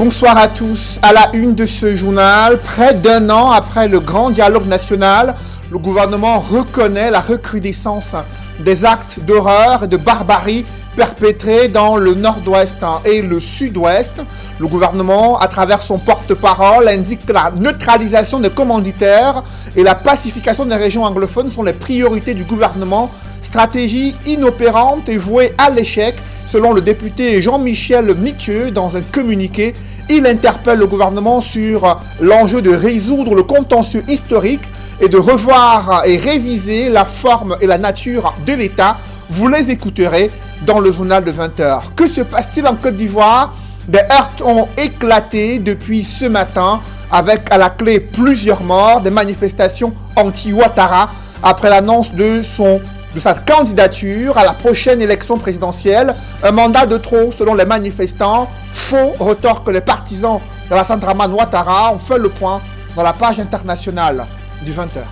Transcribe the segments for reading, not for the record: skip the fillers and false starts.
Bonsoir à tous. À la une de ce journal, près d'un an après le grand dialogue national, le gouvernement reconnaît la recrudescence des actes d'horreur et de barbarie perpétrés dans le nord-ouest et le sud-ouest. Le gouvernement, à travers son porte-parole, indique que la neutralisation des commanditaires et la pacification des régions anglophones sont les priorités du gouvernement. Stratégie inopérante et vouée à l'échec, selon le député Jean-Michel Niquieux. Dans un communiqué, il interpelle le gouvernement sur l'enjeu de résoudre le contentieux historique et de revoir et réviser la forme et la nature de l'État. Vous les écouterez dans le journal de 20h. Que se passe-t-il en Côte d'Ivoire? Des heurts ont éclaté depuis ce matin avec à la clé plusieurs morts, des manifestations anti-Ouattara après l'annonce de sa candidature à la prochaine élection présidentielle. Un mandat de trop selon les manifestants. Faux retorquent les partisans de la Santraman Ouattara. On fait le point dans la page internationale du 20h.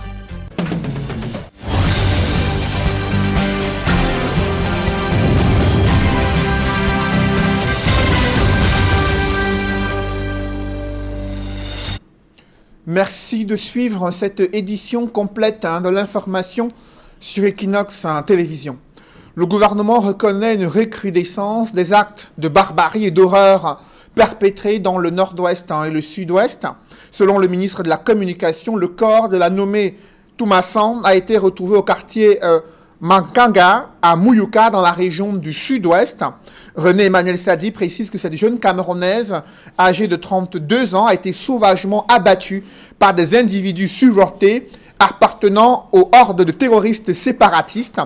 Merci de suivre cette édition complète de l'information sur Equinox Télévision. Le gouvernement reconnaît une recrudescence des actes de barbarie et d'horreur perpétrés dans le nord-ouest et le sud-ouest. Selon le ministre de la Communication, le corps de la nommée Toumassan a été retrouvé au quartier Mankanga, à Mouyouka, dans la région du sud-ouest. René Emmanuel Sadi précise que cette jeune Camerounaise, âgée de 32 ans, a été sauvagement abattue par des individus survoltés appartenant aux hordes de terroristes séparatistes.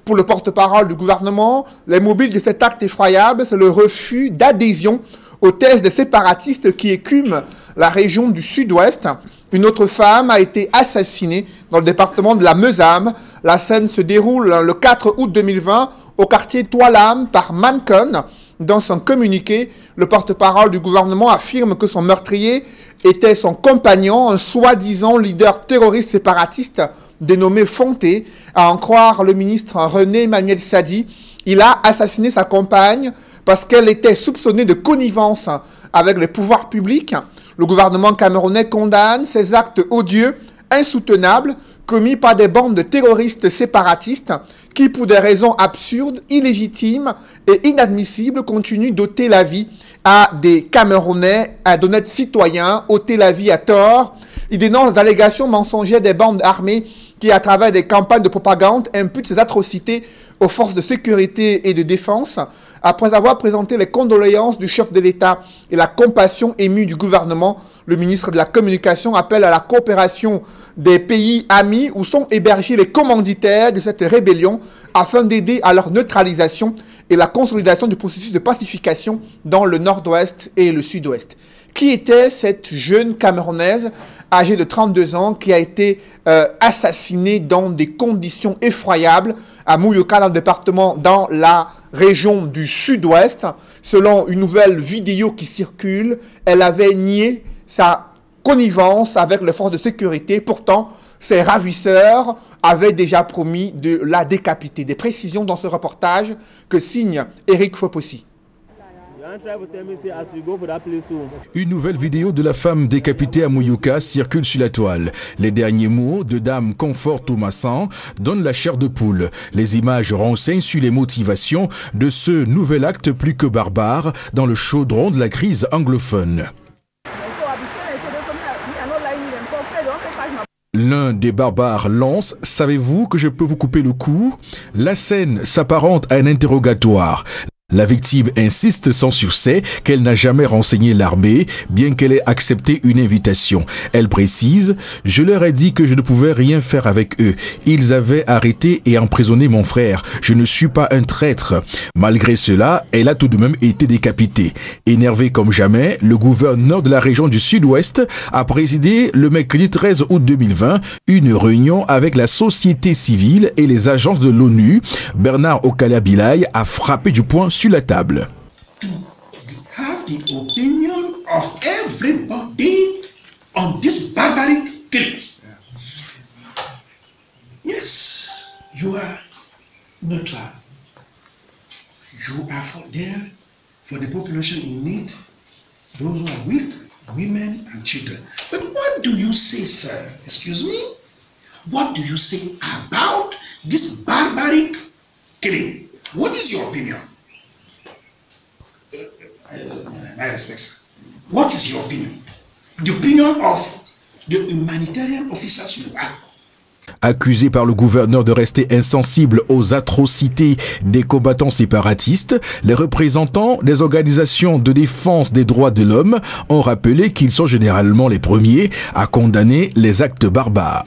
Pour le porte-parole du gouvernement, les mobiles de cet acte effroyable, c'est le refus d'adhésion aux thèses des séparatistes qui écument la région du sud-ouest. Une autre femme a été assassinée dans le département de la Meusame. La scène se déroule le 4 août 2020 au quartier Toualam par Mancon. Dans son communiqué, le porte-parole du gouvernement affirme que son meurtrier était son compagnon, un soi-disant leader terroriste séparatiste dénommé Fonté. À en croire le ministre René Emmanuel Sadi, il a assassiné sa compagne parce qu'elle était soupçonnée de connivence avec les pouvoirs publics. Le gouvernement camerounais condamne ces actes odieux, insoutenables, commis par des bandes de terroristes séparatistes qui, pour des raisons absurdes, illégitimes et inadmissibles, continuent d'ôter la vie à des Camerounais, à d'honnêtes citoyens, ôter la vie à tort. Il dénonce les allégations mensongères des bandes armées qui, à travers des campagnes de propagande, imputent ces atrocités aux forces de sécurité et de défense. Après avoir présenté les condoléances du chef de l'État et la compassion émue du gouvernement, le ministre de la Communication appelle à la coopération des pays amis où sont hébergés les commanditaires de cette rébellion afin d'aider à leur neutralisation et la consolidation du processus de pacification dans le nord-ouest et le sud-ouest. Qui était cette jeune Camerounaise âgée de 32 ans qui a été assassinée dans des conditions effroyables à Mouyouka, dans le département, dans la région du sud-ouest? Selon une nouvelle vidéo qui circule, elle avait nié sa connivence avec les forces de sécurité. Pourtant, ses ravisseurs avaient déjà promis de la décapiter. Des précisions dans ce reportage que signe Eric Fopossi. Une nouvelle vidéo de la femme décapitée à Mouyouka circule sur la toile. Les derniers mots de Dame Comfort Toumassan donnent la chair de poule. Les images renseignent sur les motivations de ce nouvel acte plus que barbare dans le chaudron de la crise anglophone. L'un des barbares lance « Savez-vous que je peux vous couper le cou ?» La scène s'apparente à un interrogatoire. La victime insiste sans succès qu'elle n'a jamais renseigné l'armée, bien qu'elle ait accepté une invitation. Elle précise « Je leur ai dit que je ne pouvais rien faire avec eux. Ils avaient arrêté et emprisonné mon frère. Je ne suis pas un traître. » Malgré cela, elle a tout de même été décapitée. Énervé comme jamais, le gouverneur de la région du Sud-Ouest a présidé le mercredi 13 août 2020 une réunion avec la société civile et les agences de l'ONU. Bernard Okala-Bilaï a frappé du poing sur la table. To have the opinion of everybody on this barbaric killings. Yes, you are neutral. You are for there for the population in need. those who are weak, women and children. But what do you say, sir? Excuse me? What do you say about this barbaric killing? What is your opinion? I respect, sir. What is your opinion? The opinion of the humanitarian officers you are. Accusés par le gouverneur de rester insensibles aux atrocités des combattants séparatistes, les représentants des organisations de défense des droits de l'homme ont rappelé qu'ils sont généralement les premiers à condamner les actes barbares.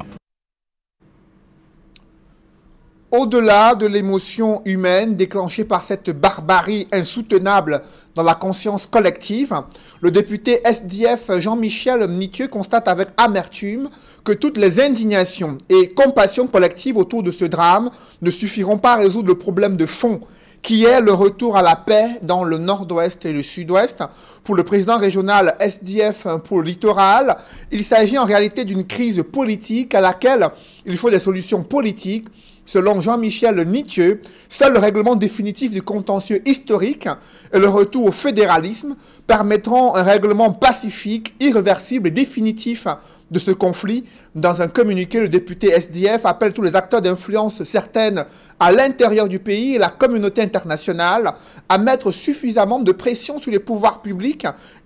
Au-delà de l'émotion humaine déclenchée par cette barbarie insoutenable dans la conscience collective, le député SDF Jean-Michel Nitieux constate avec amertume que toutes les indignations et compassions collectives autour de ce drame ne suffiront pas à résoudre le problème de fond qui est le retour à la paix dans le nord-ouest et le sud-ouest. Pour le président régional SDF pour le littoral, il s'agit en réalité d'une crise politique à laquelle il faut des solutions politiques. Selon Jean-Michel Nitieux, seul le règlement définitif du contentieux historique et le retour au fédéralisme permettront un règlement pacifique, irréversible et définitif de ce conflit. Dans un communiqué, le député SDF appelle tous les acteurs d'influence certaines à l'intérieur du pays et la communauté internationale à mettre suffisamment de pression sur les pouvoirs publics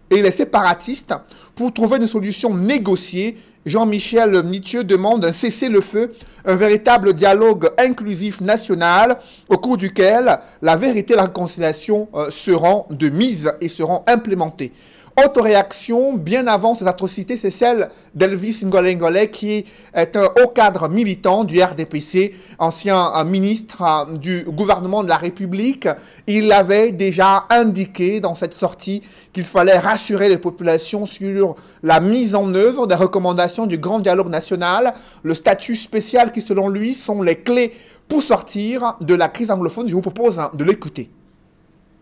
et les séparatistes pour trouver une solution négociée. Jean-Michel Nitieux demande un cessez-le-feu, un véritable dialogue inclusif national au cours duquel la vérité et la réconciliation seront de mise et seront implémentées. Autre réaction, bien avant ces atrocités, c'est celle d'Elvis Ngolengole, qui est un haut cadre militant du RDPC, ancien ministre du gouvernement de la République. Il avait déjà indiqué dans cette sortie qu'il fallait rassurer les populations sur la mise en œuvre des recommandations du Grand Dialogue National, le statut spécial qui, selon lui, sont les clés pour sortir de la crise anglophone. Je vous propose de l'écouter.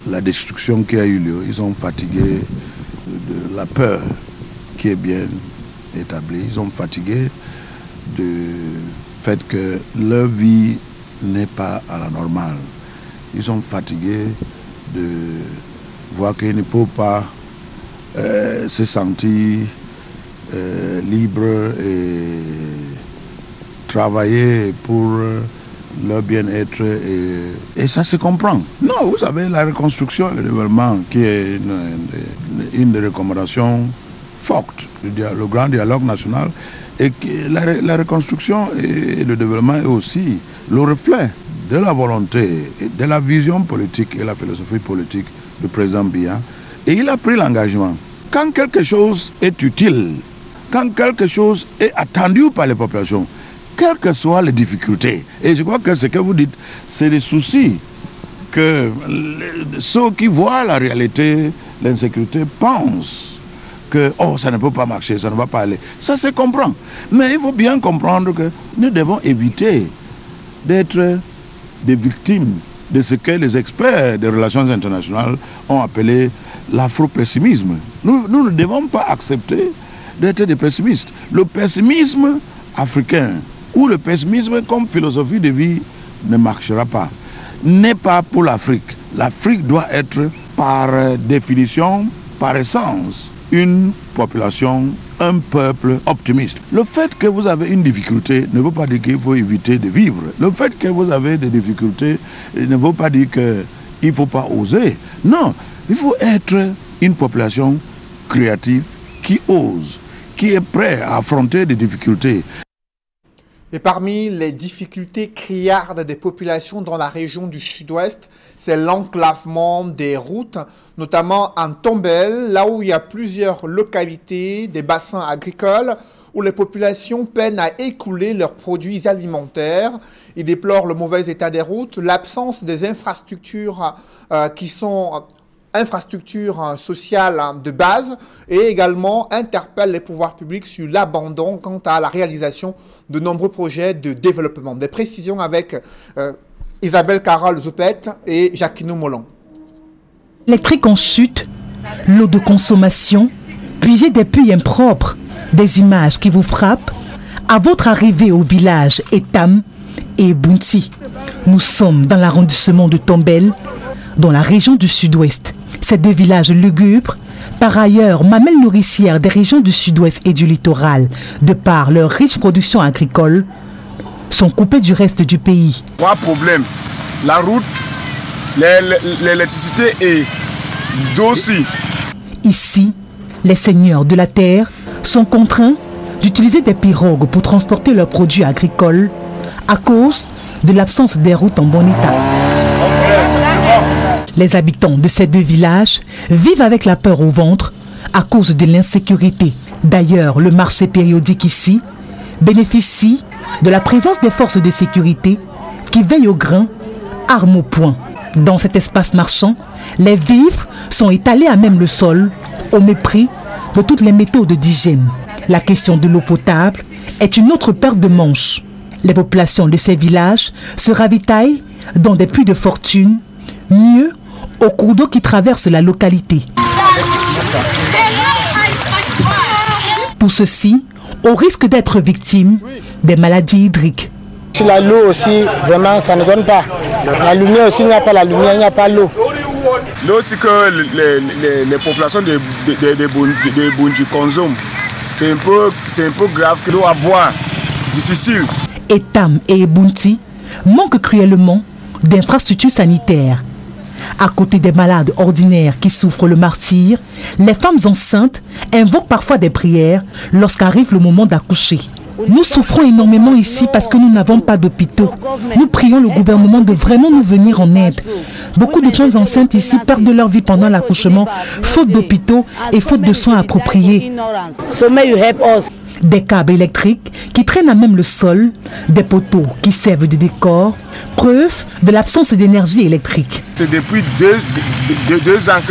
La destruction qui a eu lieu, ils ont fatigué de la peur qui est bien établie. Ils ont fatigué du fait que leur vie n'est pas à la normale. Ils sont fatigués de voir qu'ils ne peuvent pas se sentir libres et travailler pour leur bien-être et ça se comprend. Non, vous savez, la reconstruction et le développement qui est une des recommandations fortes le grand dialogue national et que la reconstruction et le développement est aussi le reflet de la volonté, de la vision politique et la philosophie politique du président Biya. Et il a pris l'engagement. Quand quelque chose est utile, quand quelque chose est attendu par les populations, quelles que soient les difficultés, et je crois que ce que vous dites, c'est des soucis que ceux qui voient la réalité, l'insécurité, pensent que oh, ça ne peut pas marcher, ça ne va pas aller. Ça se comprend. Mais il faut bien comprendre que nous devons éviter d'être des victimes de ce que les experts des relations internationales ont appelé l'afro-pessimisme. Nous ne devons pas accepter d'être des pessimistes. Le pessimisme africain ou le pessimisme comme philosophie de vie ne marchera pas. N'est pas pour l'Afrique. L'Afrique doit être par définition, par essence, une population, un peuple optimiste. Le fait que vous avez une difficulté ne veut pas dire qu'il faut éviter de vivre. Le fait que vous avez des difficultés ne veut pas dire qu'il ne faut pas oser. Non, il faut être une population créative qui ose, qui est prête à affronter des difficultés. Et parmi les difficultés criardes des populations dans la région du sud-ouest, c'est l'enclavement des routes, notamment en Tombelle, là où il y a plusieurs localités, des bassins agricoles, où les populations peinent à écouler leurs produits alimentaires. Ils déplorent le mauvais état des routes, l'absence des infrastructures qui sont infrastructures sociales de base et également interpelle les pouvoirs publics sur l'abandon quant à la réalisation de nombreux projets de développement. Des précisions avec Isabelle Carole Zoupette et Jacquino Molon. Électrique en chute, l'eau de consommation, puiser des puits impropres, des images qui vous frappent à votre arrivée au village Etam et Bounti. Nous sommes dans l'arrondissement de Tombelle, dans la région du sud-ouest. Ces deux villages lugubres Par ailleurs, mamelles nourricières des régions du sud-ouest et du littoral, de par leur riche production agricole, sont coupées du reste du pays. Trois problèmes, la route, l'électricité et d'eau aussi. Ici, les seigneurs de la terre sont contraints d'utiliser des pirogues pour transporter leurs produits agricoles à cause de l'absence des routes en bon état. Les habitants de ces deux villages vivent avec la peur au ventre à cause de l'insécurité. D'ailleurs, le marché périodique ici bénéficie de la présence des forces de sécurité qui veillent au grain, armes au poing. Dans cet espace marchand, les vivres sont étalés à même le sol, au mépris de toutes les méthodes d'hygiène. La question de l'eau potable est une autre paire de manches. Les populations de ces villages se ravitaillent dans des puits de fortune, mieux au cours d'eau qui traverse la localité. Tout ceci au risque d'être victime des maladies hydriques. Sur l'eau aussi, vraiment, ça ne donne pas. La lumière aussi, il n'y a pas la lumière, il n'y a pas l'eau. L'eau, c'est que les populations de Bunji consomment. C'est un peu grave que l'eau à boire, difficile. Etam et Ebunti manquent cruellement d'infrastructures sanitaires. À côté des malades ordinaires qui souffrent le martyre, les femmes enceintes invoquent parfois des prières lorsqu'arrive le moment d'accoucher. Nous souffrons énormément ici parce que nous n'avons pas d'hôpitaux. Nous prions le gouvernement de vraiment nous venir en aide. Beaucoup de femmes enceintes ici perdent leur vie pendant l'accouchement, faute d'hôpitaux et faute de soins appropriés. Des câbles électriques qui traînent à même le sol, des poteaux qui servent de décor, preuve de l'absence d'énergie électrique. C'est depuis deux ans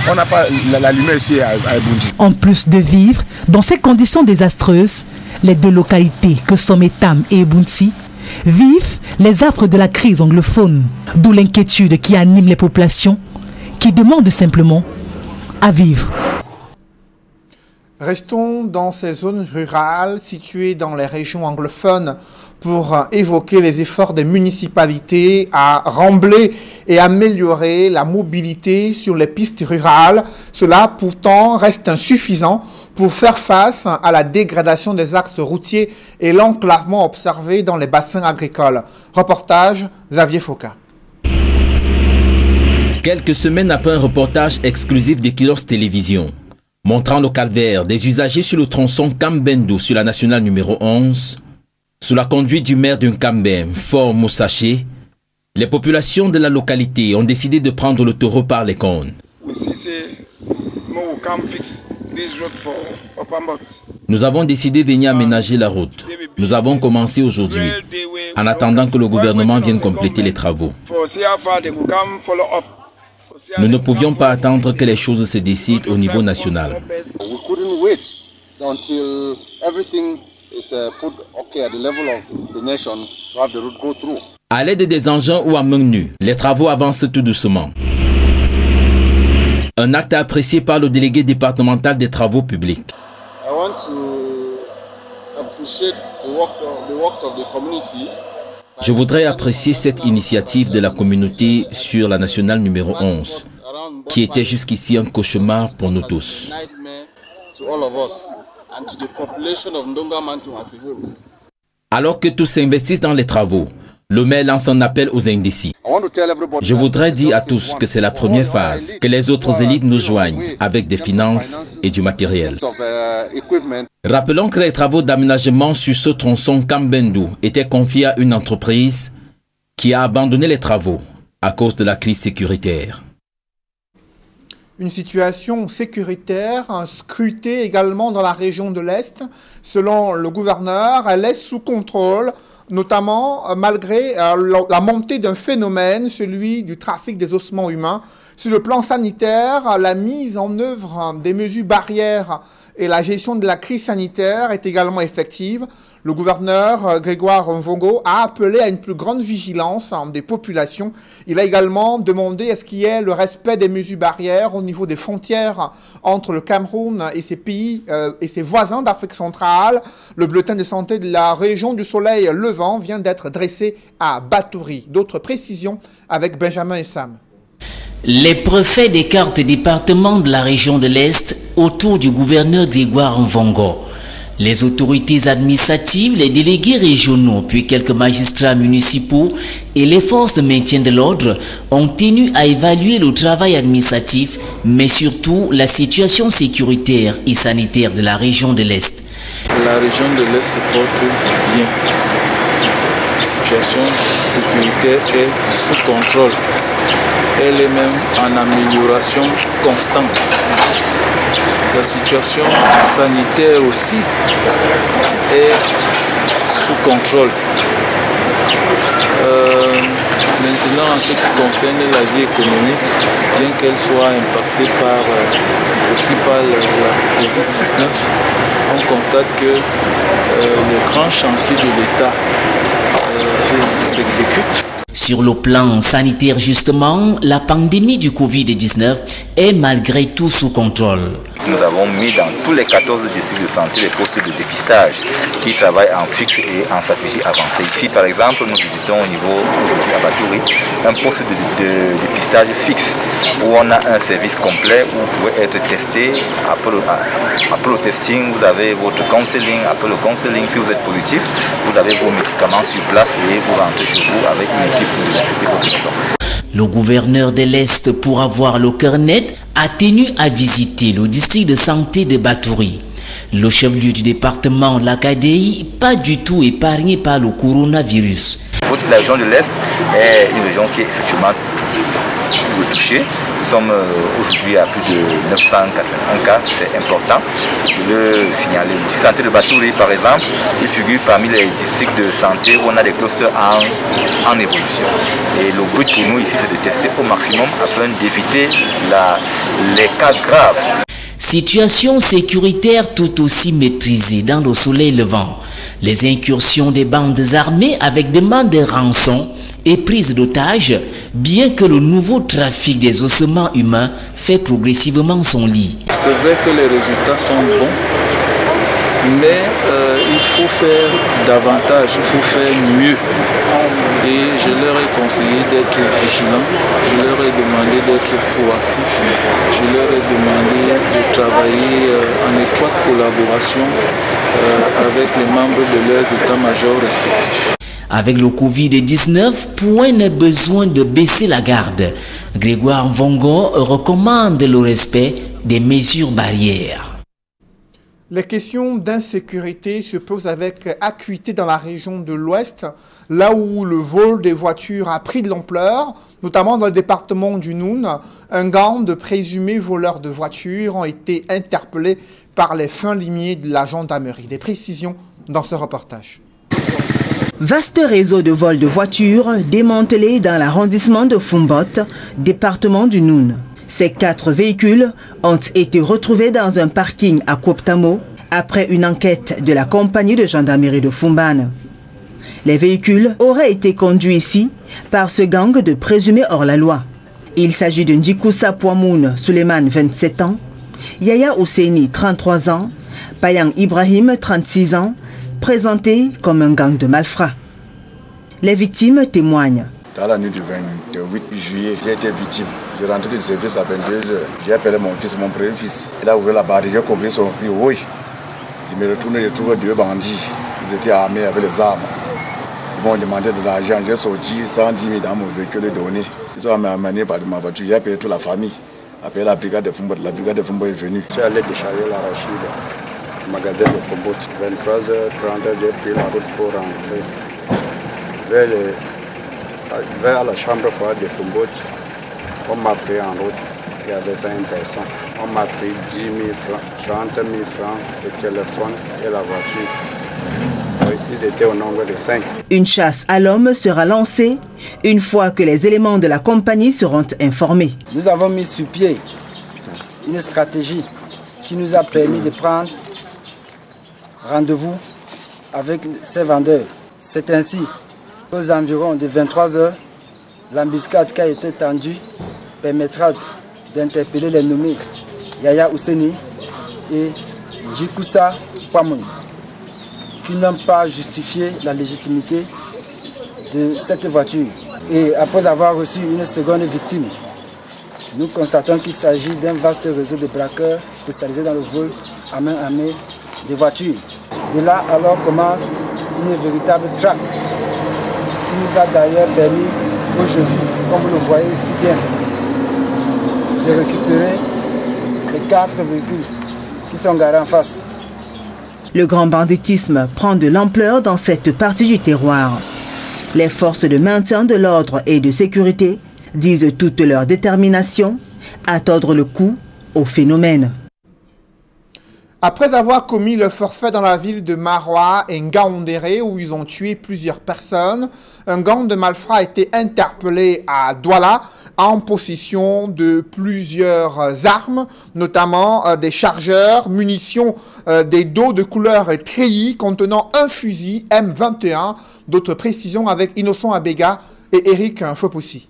qu'on n'a pas la lumière ici à Ebunji. En plus de vivre dans ces conditions désastreuses, les deux localités que sont Etam et Ebunti vivent les affres de la crise anglophone, d'où l'inquiétude qui anime les populations qui demandent simplement à vivre. Restons dans ces zones rurales situées dans les régions anglophones pour évoquer les efforts des municipalités à rembler et améliorer la mobilité sur les pistes rurales. Cela pourtant reste insuffisant pour faire face à la dégradation des axes routiers et l'enclavement observé dans les bassins agricoles. Reportage Xavier Foucault. Quelques semaines après un reportage exclusif d'Equilox Télévision, montrant le calvaire des usagers sur le tronçon Kambendou sur la nationale numéro 11, sous la conduite du maire d'un Kambem, Fort Moussaché, les populations de la localité ont décidé de prendre le taureau par les cornes. Nous avons décidé de venir aménager la route. Nous avons commencé aujourd'hui, en attendant que le gouvernement vienne compléter les travaux. Nous ne pouvions pas attendre que les choses se décident au niveau national. À l'aide des engins ou à main nue, les travaux avancent tout doucement. Un acte apprécié par le délégué départemental des travaux publics. Je voudrais apprécier cette initiative de la communauté sur la nationale numéro 11, qui était jusqu'ici un cauchemar pour nous tous. Alors que tous s'investissent dans les travaux, le maire lance un appel aux indécis. Je voudrais dire à tous que c'est la première phase, que les autres élites nous joignent avec des finances et du matériel. Rappelons que les travaux d'aménagement sur ce tronçon Kambendou étaient confiés à une entreprise qui a abandonné les travaux à cause de la crise sécuritaire. Une situation sécuritaire scrutée également dans la région de l'Est. Selon le gouverneur, elle est sous contrôle, notamment malgré la montée d'un phénomène, celui du trafic des ossements humains. Sur le plan sanitaire, la mise en œuvre des mesures barrières et la gestion de la crise sanitaire est également effective. Le gouverneur Grégoire Mvongo a appelé à une plus grande vigilance des populations. Il a également demandé à ce qu'il y ait le respect des mesures barrières au niveau des frontières entre le Cameroun et ses pays et ses voisins d'Afrique centrale. Le bulletin de santé de la région du Soleil Levant vient d'être dressé à Batouri. D'autres précisions avec Benjamin et Sam. Les préfets des 4 départements de la région de l'Est autour du gouverneur Grégoire Mvongo. Les autorités administratives, les délégués régionaux, puis quelques magistrats municipaux et les forces de maintien de l'ordre ont tenu à évaluer le travail administratif, mais surtout la situation sécuritaire et sanitaire de la région de l'Est. La région de l'Est se porte bien. La situation sécuritaire est sous contrôle. Elle est même en amélioration constante. La situation sanitaire aussi est sous contrôle. Maintenant, en ce qui concerne la vie économique, bien qu'elle soit impactée aussi par la COVID-19, on constate que les grands chantiers de l'État s'exécutent. Sur le plan sanitaire justement, la pandémie du Covid-19 est malgré tout sous contrôle. Nous avons mis dans tous les 14 districts de santé les postes de dépistage qui travaillent en fixe et en stratégie avancée. Ici par exemple, nous visitons au niveau aujourd'hui à Batouri un poste de dépistage fixe où on a un service complet où vous pouvez être testé. Après le testing, vous avez votre counseling. Après le counseling, si vous êtes positif, vous avez vos médicaments sur place et vous rentrez chez vous avec une équipe pour désinfecter votre maison. Le gouverneur de l'Est, pour avoir le cœur net, a tenu à visiter le district de santé de Batouri. Le chef-lieu du département, l'Acadéi, pas du tout épargné par le coronavirus. La région de l'Est est une région qui est effectivement touchée. Nous sommes aujourd'hui à plus de 981 cas, c'est important de le signaler. Le district de santé de Batouri, par exemple, il figure parmi les districts de santé où on a des clusters en évolution. Et le but pour nous ici, c'est de tester au maximum afin d'éviter les cas graves. Situation sécuritaire tout aussi maîtrisée dans le soleil levant. Les incursions des bandes armées avec demande de rançon et prise d'otages, bien que le nouveau trafic des ossements humains fait progressivement son lit. C'est vrai que les résultats sont bons, mais il faut faire davantage, il faut faire mieux. Et je leur ai conseillé d'être vigilants, je leur ai demandé d'être proactifs, je leur ai demandé de travailler en étroite collaboration avec les membres de leurs états-majors respectifs. Avec le Covid-19, point n'est besoin de baisser la garde. Grégoire Mvongo recommande le respect des mesures barrières. Les questions d'insécurité se posent avec acuité dans la région de l'Ouest, là où le vol des voitures a pris de l'ampleur, notamment dans le département du Noun. Un gang de présumés voleurs de voitures ont été interpellés par les fins limiers de la gendarmerie. Des précisions dans ce reportage. Vaste réseau de vol de voitures démantelé dans l'arrondissement de Fumbot, département du Noun. Ces 4 véhicules ont été retrouvés dans un parking à Koptamo après une enquête de la compagnie de gendarmerie de Fumbane. Les véhicules auraient été conduits ici par ce gang de présumés hors la loi. Il s'agit de Ndjikusa Pouamoun Suleiman, 27 ans, Yaya Ousseini, 33 ans, Payang Ibrahim, 36 ans, présentés comme un gang de malfrats. Les victimes témoignent. Dans la nuit du 28 juillet, j'ai été victime. Je rentrais du service à 22h. J'ai appelé mon fils, mon premier fils. Il a ouvert la barre, j'ai compris son cri. Oui. Il me retourne, j'ai trouvé 2 bandits. Ils étaient armés avec les armes. Ils m'ont demandé de l'argent. J'ai sorti 110 000 dans mon véhicule et donné. Ils ont amené par ma voiture. J'ai appelé toute la famille. Appelé la brigade de Fumbo. La brigade de Fumbo est venue. Je suis allé décharger l'arachide. Magasin de Fumbo. 23h30, j'ai pris la route pour rentrer vers la chambre froide de Fumbo. On m'a pris en route, il y avait 5 personnes. On m'a pris 10 000 francs, 30 000 francs, le téléphone et la voiture. Ils étaient au nombre de 5. Une chasse à l'homme sera lancée une fois que les éléments de la compagnie seront informés. Nous avons mis sur pied une stratégie qui nous a permis de prendre rendez-vous avec ces vendeurs. C'est ainsi qu'aux environs de 23 h, l'embuscade qui a été tendue permettra d'interpeller les nommés Yaya Ousseini et Ndjikusa Pouamoun, qui n'ont pas justifié la légitimité de cette voiture. Et après avoir reçu une seconde victime, Nous constatons qu'il s'agit d'un vaste réseau de braqueurs spécialisés dans le vol à main armée des voitures. De là alors commence une véritable traque qui nous a d'ailleurs permis aujourd'hui, comme vous le voyez si bien, de récupérer les 4 véhicules qui sont garés en face. Le grand banditisme prend de l'ampleur dans cette partie du terroir. Les forces de maintien de l'ordre et de sécurité disent toute leur détermination à tordre le cou au phénomène. Après avoir commis le forfait dans la ville de Maroua et Ngaoundéré où ils ont tué plusieurs personnes, un gang de malfrats a été interpellé à Douala en possession de plusieurs armes, notamment des chargeurs, munitions, des dos de couleur treillis contenant un fusil M21. D'autres précisions avec Innocent Abega et Eric Fopossi.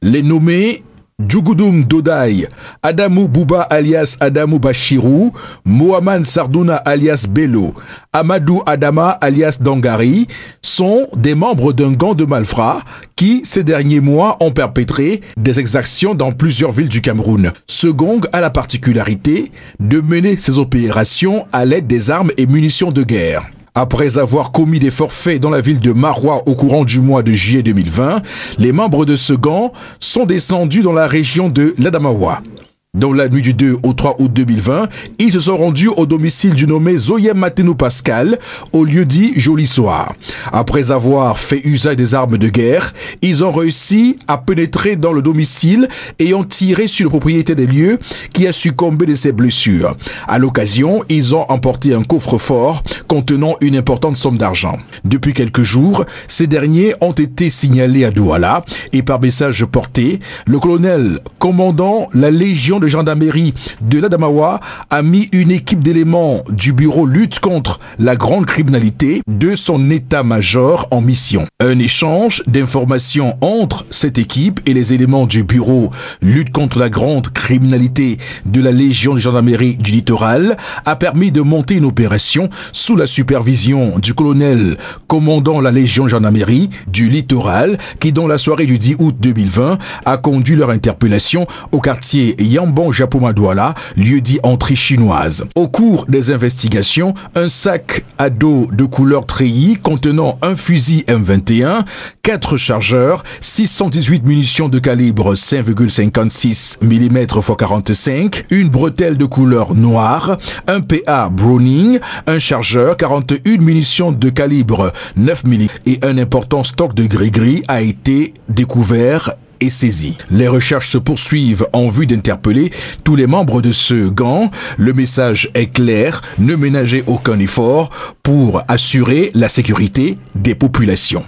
Les nommés Djougoudum Dodai, Adamou Bouba alias Adamou Bachirou, Mohamed Sardouna alias Bello, Amadou Adama alias Dangari sont des membres d'un gang de malfrats qui, ces derniers mois, ont perpétré des exactions dans plusieurs villes du Cameroun. Ce gang a la particularité de mener ses opérations à l'aide des armes et munitions de guerre. Après avoir commis des forfaits dans la ville de Maroua au courant du mois de juillet 2020, les membres de ce gang sont descendus dans la région de l'Adamawa. Dans la nuit du 2 au 3 août 2020, ils se sont rendus au domicile du nommé Zoyem Matenou Pascal, au lieu dit Joli Soir. Après avoir fait usage des armes de guerre, ils ont réussi à pénétrer dans le domicile et ont tiré sur le propriétaire des lieux qui a succombé de ses blessures. À l'occasion, ils ont emporté un coffre-fort contenant une importante somme d'argent. Depuis quelques jours, ces derniers ont été signalés à Douala et par message porté, le colonel commandant la Légion de gendarmerie de l'Adamawa a mis une équipe d'éléments du bureau lutte contre la grande criminalité de son état-major en mission. Un échange d'informations entre cette équipe et les éléments du bureau lutte contre la grande criminalité de la Légion de gendarmerie du littoral a permis de monter une opération sous la supervision du colonel commandant la Légion de gendarmerie du littoral qui, dans la soirée du 10 août 2020, a conduit leur interpellation au quartier Yambon Japoma Douala, lieu dit entrée chinoise. Au cours des investigations, un sac à dos de couleur treillis contenant un fusil M21, 4 chargeurs, 618 munitions de calibre 5,56 mm x 45, une bretelle de couleur noire, un PA Browning, un chargeur, 41 munitions de calibre 9 mm et un important stock de gris-gris a été découvert et saisi. Les recherches se poursuivent en vue d'interpeller tous les membres de ce gang. Le message est clair, ne ménagez aucun effort pour assurer la sécurité des populations.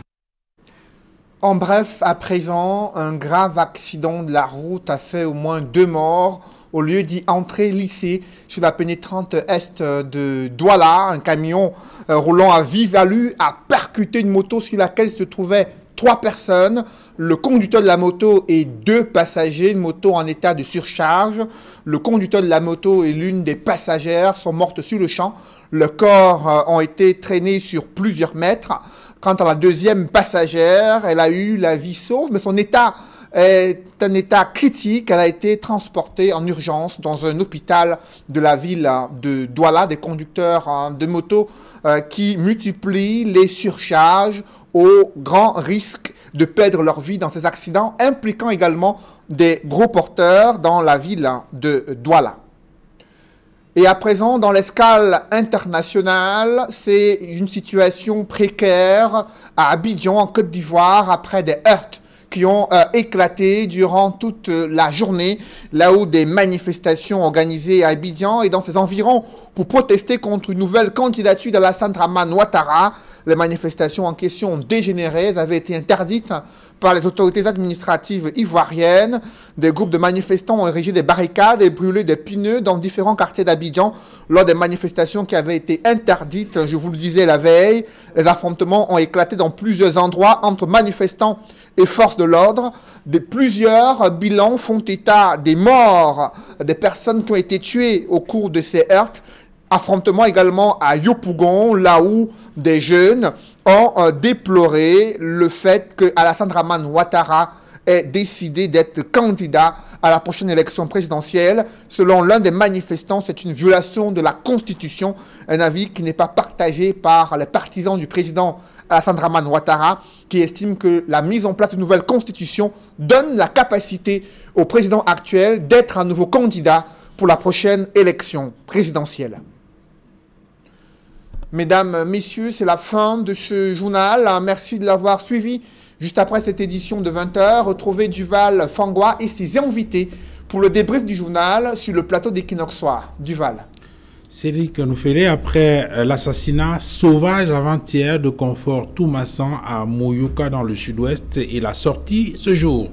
En bref, à présent, un grave accident de la route a fait au moins 2 morts au lieu d'y entrer lycée sur la pénétrante est de Douala. Un camion roulant à vive allure a percuté une moto sur laquelle se trouvaient 3 personnes, le conducteur de la moto et 2 passagers, une moto en état de surcharge. Le conducteur de la moto et l'une des passagères sont mortes sur le champ. Leurs corps ont été traînés sur plusieurs mètres. Quant à la deuxième passagère, elle a eu la vie sauve, mais son état est un état critique. Elle a été transportée en urgence dans un hôpital de la ville de Douala. Des conducteurs de moto qui multiplient les surcharges au grand risque de perdre leur vie dans ces accidents, impliquant également des gros porteurs dans la ville de Douala. Et à présent, dans l'escale internationale, c'est une situation précaire à Abidjan, en Côte d'Ivoire, après des heurts qui ont éclaté durant toute la journée, là où des manifestations organisées à Abidjan et dans ses environs pour protester contre une nouvelle candidature d'Alassane Dramane Ouattara. Les manifestations en question ont dégénéré, elles avaient été interdites par les autorités administratives ivoiriennes. Des groupes de manifestants ont érigé des barricades et brûlé des pneus dans différents quartiers d'Abidjan lors des manifestations qui avaient été interdites, je vous le disais la veille. Les affrontements ont éclaté dans plusieurs endroits entre manifestants et forces de l'ordre. Plusieurs bilans font état des morts, des personnes qui ont été tuées au cours de ces heurts. Affrontements également à Yopougon, là où des jeunes ont déploré le fait que Alassane Dramane Ouattara est décidé d'être candidat à la prochaine élection présidentielle. Selon l'un des manifestants, c'est une violation de la Constitution, un avis qui n'est pas partagé par les partisans du président Alassane Dramane Ouattara, qui estime que la mise en place d'une nouvelle Constitution donne la capacité au président actuel d'être un nouveau candidat pour la prochaine élection présidentielle. Mesdames, Messieurs, c'est la fin de ce journal. Merci de l'avoir suivi. Juste après cette édition de 20h, retrouvez Duval Fangwa et ses invités pour le débrief du journal sur le plateau d'Equinox Soir. Duval. Cédric Noufélé, après l'assassinat sauvage avant-hier de Comfort Toumassan à Mouyouka dans le sud-ouest et la sortie ce jour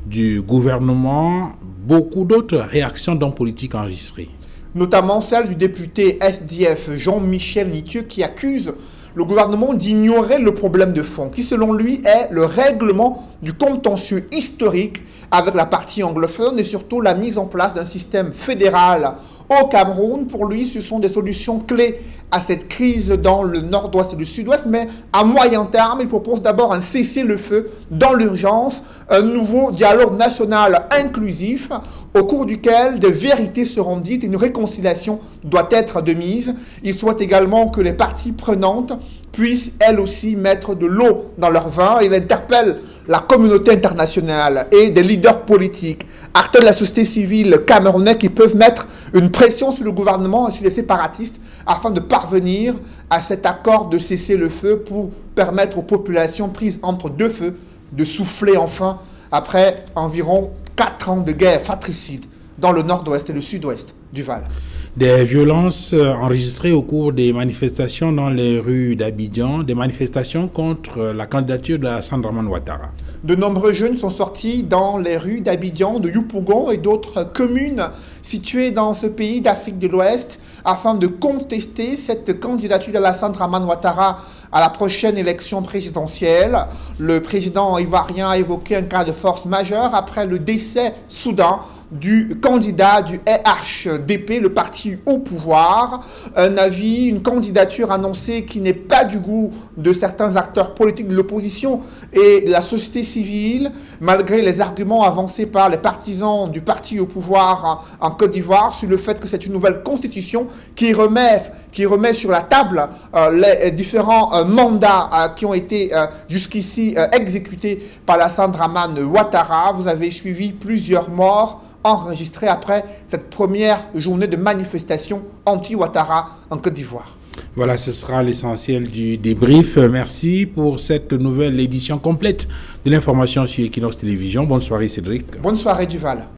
du gouvernement, beaucoup d'autres réactions d'hommes politiques enregistrées. Notamment celle du député SDF Jean-Michel Nitieux qui accuse le gouvernement d'ignorer le problème de fond, qui selon lui est le règlement du contentieux historique avec la partie anglophone et surtout la mise en place d'un système fédéral au Cameroun. Pour lui, ce sont des solutions clés à cette crise dans le nord-ouest et le sud-ouest, mais à moyen terme, il propose d'abord un cessez-le-feu dans l'urgence, un nouveau dialogue national inclusif au cours duquel des vérités seront dites et une réconciliation doit être de mise. Il souhaite également que les parties prenantes puissent elles aussi mettre de l'eau dans leur vin. Il interpelle la communauté internationale et des leaders politiques, acteurs de la société civile camerounais qui peuvent mettre une pression sur le gouvernement et sur les séparatistes afin de parvenir à cet accord de cessez-le-feu pour permettre aux populations prises entre deux feux de souffler enfin après environ 4 ans de guerre fratricide dans le nord-ouest et le sud-ouest du Val. Des violences enregistrées au cours des manifestations dans les rues d'Abidjan, des manifestations contre la candidature de Alassane Dramane Ouattara. De nombreux jeunes sont sortis dans les rues d'Abidjan, de Yopougon et d'autres communes situées dans ce pays d'Afrique de l'Ouest afin de contester cette candidature d'Alassane Dramane Ouattara à la prochaine élection présidentielle. Le président ivoirien a évoqué un cas de force majeure après le décès soudain du candidat du RHDP, le parti au pouvoir. Un avis, une candidature annoncée qui n'est pas du goût de certains acteurs politiques de l'opposition et de la société civile, malgré les arguments avancés par les partisans du parti au pouvoir en Côte d'Ivoire sur le fait que c'est une nouvelle constitution qui remet sur la table les différents mandats qui ont été jusqu'ici exécutés par Alassane Dramane Ouattara. Vous avez suivi plusieurs morts enregistrés après cette première journée de manifestation anti-Ouattara en Côte d'Ivoire. Voilà, ce sera l'essentiel du débrief. Merci pour cette nouvelle édition complète de l'information sur Equinox Télévision. Bonne soirée Cédric. Bonne soirée Duval.